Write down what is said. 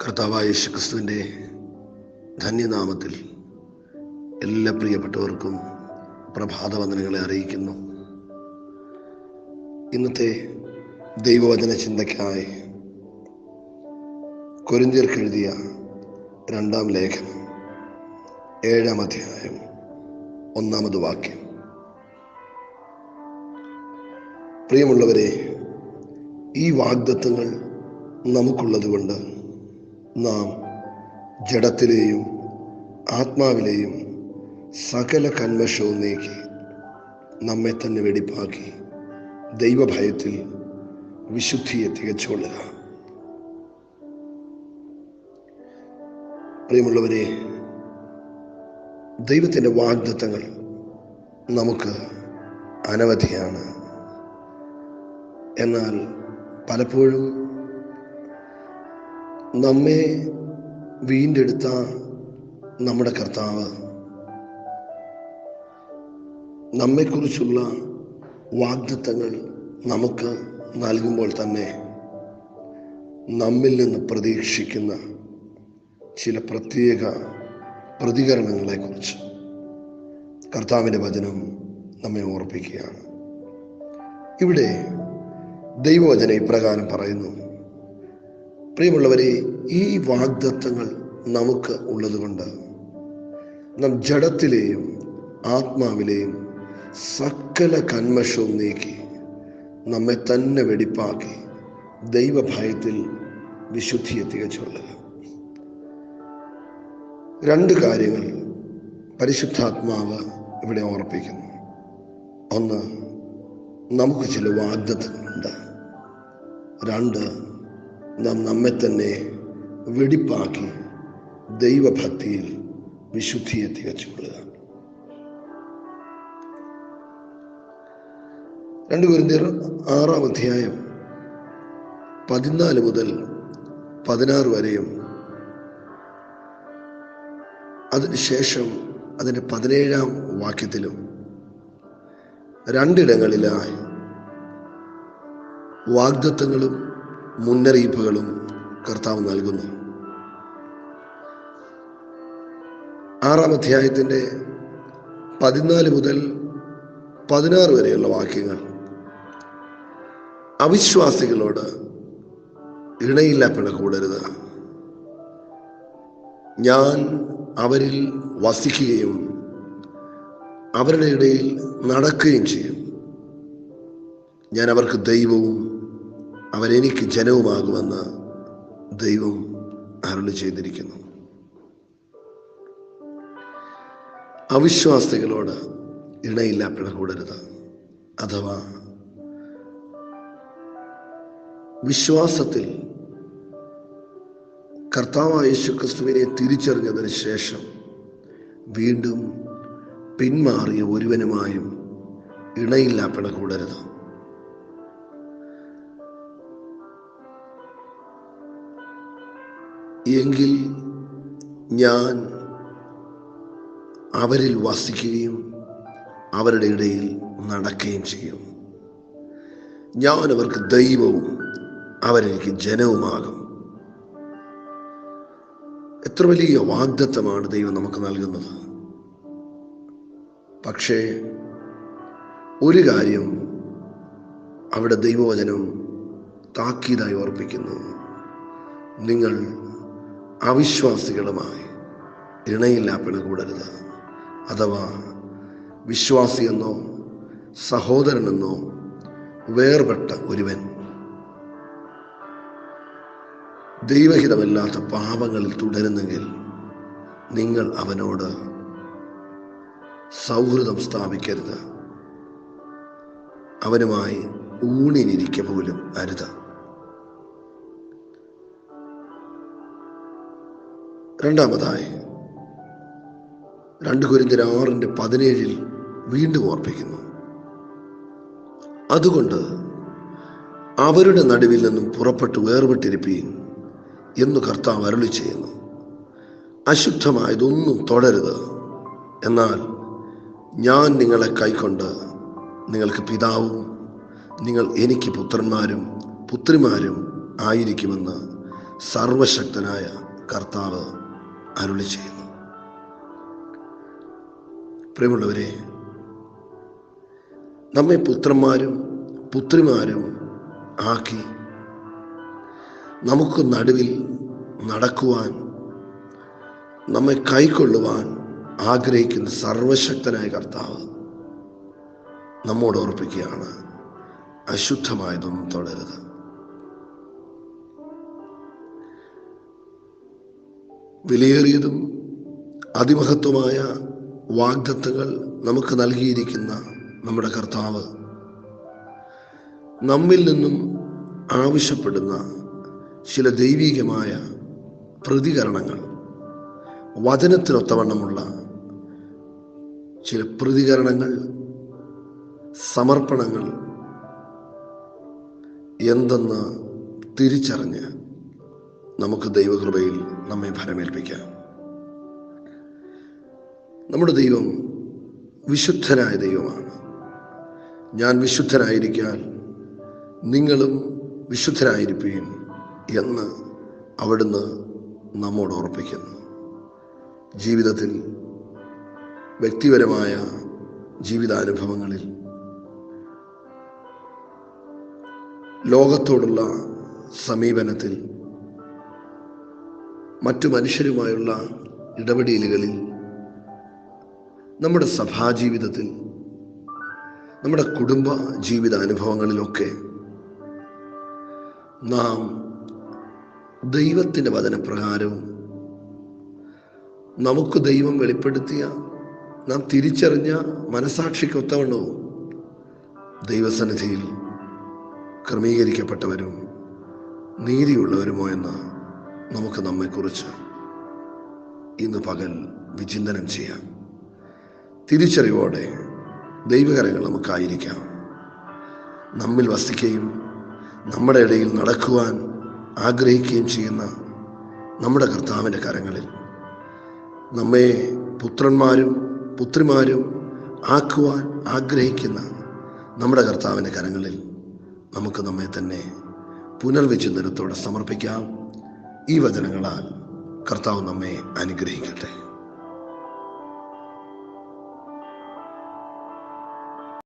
കർത്താവായ യേശുക്രിസ്തുവിൻ്റെ ധന്യനാമത്തിൽ എല്ലാ പ്രിയപ്പെട്ടവർക്കും പ്രഭാതവന്ദനങ്ങളെ അറിയിക്കുന്നു. ഇന്നത്തെ ദൈവവചന ചിന്തയ്ക്കായി കൊരിന്ത്യർക്ക് എഴുതിയ 2-ാം ലേഖനം 7-ാം അധ്യായം 1-ാമത് വാക്യം. പ്രിയമുള്ളവരെ, ഈ വാഗ്ദത്തങ്ങൾ നമുക്കുള്ളതുകൊണ്ട് നാം ജഡത്തിലെയും ആത്മാവിലെയും സകല കന്മഷവും നീക്കി നമ്മെ തന്നെ വെടിപ്പാക്കി ദൈവഭയത്തിൽ വിശുദ്ധിയെ തികച്ചുകൊള്ളുക. പ്രിയമുള്ളവരെ, ദൈവത്തിൻ്റെ വാഗ്ദത്തങ്ങൾ നമുക്ക് അനവധിയാണ്. എന്നാൽ പലപ്പോഴും നമ്മെ വീണ്ടെടുത്ത നമ്മുടെ കർത്താവ് നമ്മെക്കുറിച്ചുള്ള വാഗ്ദത്തങ്ങൾ നമുക്ക് നൽകുമ്പോൾ തന്നെ നമ്മിൽ നിന്ന് പ്രതീക്ഷിക്കുന്ന ചില പ്രത്യേക പ്രതികരണങ്ങളെക്കുറിച്ച് കർത്താവിൻ്റെ വചനം നമ്മെ ഓർപ്പിക്കുകയാണ്. ഇവിടെ ദൈവവചനം ഇപ്രകാരം പറയുന്നു: പ്രിയമുള്ളവരെ, ഈ വാഗ്ദത്തങ്ങൾ നമുക്ക് ഉള്ളതുകൊണ്ട് നാം ജഡത്തിലെയും ആത്മാവിലെയും സകല കന്മഷവും നീക്കി നമ്മെ തന്നെ വെടിപ്പാക്കി ദൈവഭയത്തിൽ വിശുദ്ധിയെ തികച്ചുകൊള്ളുക. 2 കാര്യങ്ങൾ പരിശുദ്ധാത്മാവ് ഇവിടെ ഓർപ്പിക്കുന്നു. ഒന്ന്, നമുക്ക് ചില വാഗ്ദത്തങ്ങളുണ്ട്. 2, നാം നമ്മെ തന്നെ വെടിപ്പാക്കി ദൈവഭക്തിയിൽ വിശുദ്ധിയെ തികച്ചുകൊള്ളുക. 2 കൊരിന്ത്യർ 6-ാം അധ്യായം 14 മുതൽ 16 വരെയും അതിനുശേഷം അതിൻ്റെ 17-ാം വാക്യത്തിലും 2 ഇടങ്ങളിലായി വാഗ്ദത്തങ്ങളും മുന്നറിയിപ്പുകളും കർത്താവ് നൽകുന്നു. 6-ാം അധ്യായത്തിൻ്റെ 14 മുതൽ 16 വരെയുള്ള വാക്യങ്ങൾ അവിശ്വാസികളോട് ഇണയില്ല പിണ കൂടരുത്, ഞാൻ അവരിൽ വസിക്കുകയും അവരുടെ ഇടയിൽ നടക്കുകയും ചെയ്യും. ഞാൻ അവർക്ക് ദൈവവും അവരെനിക്ക് ജനവുമാകുമെന്ന് ദൈവം അരുളി ചെയ്തിരിക്കുന്നു. അവിശ്വാസികളോട് ഇണയില്ല പിണ കൂടരുത്. അഥവാ വിശ്വാസത്തിൽ കർത്താവായ യേശുക്രിസ്തുവിനെ തിരിച്ചറിഞ്ഞതിന് ശേഷം വീണ്ടും പിന്മാറിയ ഒരുവനുമായും ഇണയില്ല പിണ കൂടരുത്. എങ്കിൽ ഞാൻ അവരിൽ വസിക്കുകയും അവരുടെ ഇടയിൽ നടക്കുകയും ചെയ്യും. ഞാൻ അവർക്ക് ദൈവവും അവരെനിക്ക് ജനവുമാകും. എത്ര വലിയ വാഗ്ദത്തമാണ് ദൈവം നമുക്ക് നൽകുന്നത്. പക്ഷേ ഒരു കാര്യം അവിടെ ദൈവവചനം താക്കീതായി ഓർപ്പിക്കുന്നു: നിങ്ങൾ അവിശ്വാസികളുമായി ഇണയില്ല പിണ കൂടരുത്. അഥവാ വിശ്വാസിയെന്നോ സഹോദരനെന്നോ വേർപെട്ട ഒരുവൻ ദൈവഹിതമല്ലാത്ത പാപങ്ങളിൽ തുടരുന്നെങ്കിൽ നിങ്ങൾ അവനോട് സൗഹൃദം സ്ഥാപിക്കരുത്, അവനുമായി ഊണിനിരിക്ക പോലും അരുത്. 2-ാമതായി 2 കൊരിന്ത്യർ 6:17 വീണ്ടും ഓർപ്പിക്കുന്നു: അതുകൊണ്ട് അവരുടെ നടുവിൽ നിന്നും പുറപ്പെട്ട് വേർപെട്ടിരിപ്പീൻ എന്ന് കർത്താവ് അരുളി ചെയ്യുന്നു. അശുദ്ധമായതൊന്നും തുടരുത്, എന്നാൽ ഞാൻ നിങ്ങളെ കൈക്കൊണ്ട് നിങ്ങൾക്ക് പിതാവും നിങ്ങൾ എനിക്ക് പുത്രന്മാരും പുത്രിമാരും ആയിരിക്കുമെന്ന് സർവശക്തനായ കർത്താവ് അരുളി ചെയ്യുന്നു. പ്രിയമുള്ളവരെ, നമ്മെ പുത്രന്മാരും പുത്രിമാരും ആക്കി നമുക്ക് നടുവിൽ നടക്കുവാൻ, നമ്മെ കൈക്കൊള്ളുവാൻ ആഗ്രഹിക്കുന്ന സർവശക്തനായ കർത്താവ് നമ്മോട് ഓർപ്പിക്കുകയാണ്, അശുദ്ധമായതൊന്നും തൊടരുത്. വിലയേറിയതും അതിമഹത്വമായ വാഗ്ദത്തങ്ങൾ നമുക്ക് നൽകിയിരിക്കുന്ന നമ്മുടെ കർത്താവ് നമ്മിൽ നിന്നും ആവശ്യപ്പെടുന്ന ചില ദൈവികമായ പ്രതികരണങ്ങൾ, വചനത്തിനൊത്തവണ്ണമുള്ള ചില പ്രതികരണങ്ങൾ, സമർപ്പണങ്ങൾ എന്തെന്ന് തിരിച്ചറിഞ്ഞ് നമുക്ക് ദൈവകൃപയിൽ നമ്മെ ഫലമേൽപ്പിക്കാം. നമ്മുടെ ദൈവം വിശുദ്ധനായ ദൈവമാണ്. ഞാൻ വിശുദ്ധനായിരിക്കാൻ നിങ്ങളും വിശുദ്ധരായിരിപ്പീൻ എന്ന് അവിടുന്ന് നമ്മോട് ഓർപ്പിക്കുന്നു. ജീവിതത്തിൽ വ്യക്തിപരമായ ജീവിതാനുഭവങ്ങളിൽ, ലോകത്തോടുള്ള സമീപനത്തിൽ, മറ്റു മനുഷ്യരുമായുള്ള ഇടപെടലുകളിൽ, നമ്മുടെ സഭാജീവിതത്തിൽ, നമ്മുടെ കുടുംബ ജീവിതാനുഭവങ്ങളിലൊക്കെ നാം ദൈവത്തിൻ്റെ വചനപ്രകാരവും നമുക്ക് ദൈവം വെളിപ്പെടുത്തിയ, നാം തിരിച്ചറിഞ്ഞ മനസാക്ഷിക്കൊത്തവണ്ണവും ദൈവസന്നിധിയിൽ ക്രമീകരിക്കപ്പെട്ടവരും നീതിയുള്ളവരുമോ എന്ന് നമുക്ക് നമ്മെക്കുറിച്ച് ഇന്ന് പകൽ വിചിന്തനം ചെയ്യാം. തിരിച്ചറിവോടെ ദൈവകരങ്ങൾ നമുക്കായിരിക്കാം. നമ്മിൽ വസിക്കുകയും നമ്മുടെ ഇടയിൽ നടക്കുവാൻ ആഗ്രഹിക്കുകയും ചെയ്യുന്ന നമ്മുടെ കർത്താവിൻ്റെ കരങ്ങളിൽ, നമ്മെ പുത്രന്മാരും പുത്രിമാരും ആക്കുവാൻ ആഗ്രഹിക്കുന്ന നമ്മുടെ കർത്താവിൻ്റെ കരങ്ങളിൽ നമുക്ക് നമ്മെ തന്നെ പുനർവിചിന്തനത്തോടെ സമർപ്പിക്കാം. ഈ വചനങ്ങളാൽ കർത്താവ് നമ്മെ അനുഗ്രഹിക്കട്ടെ.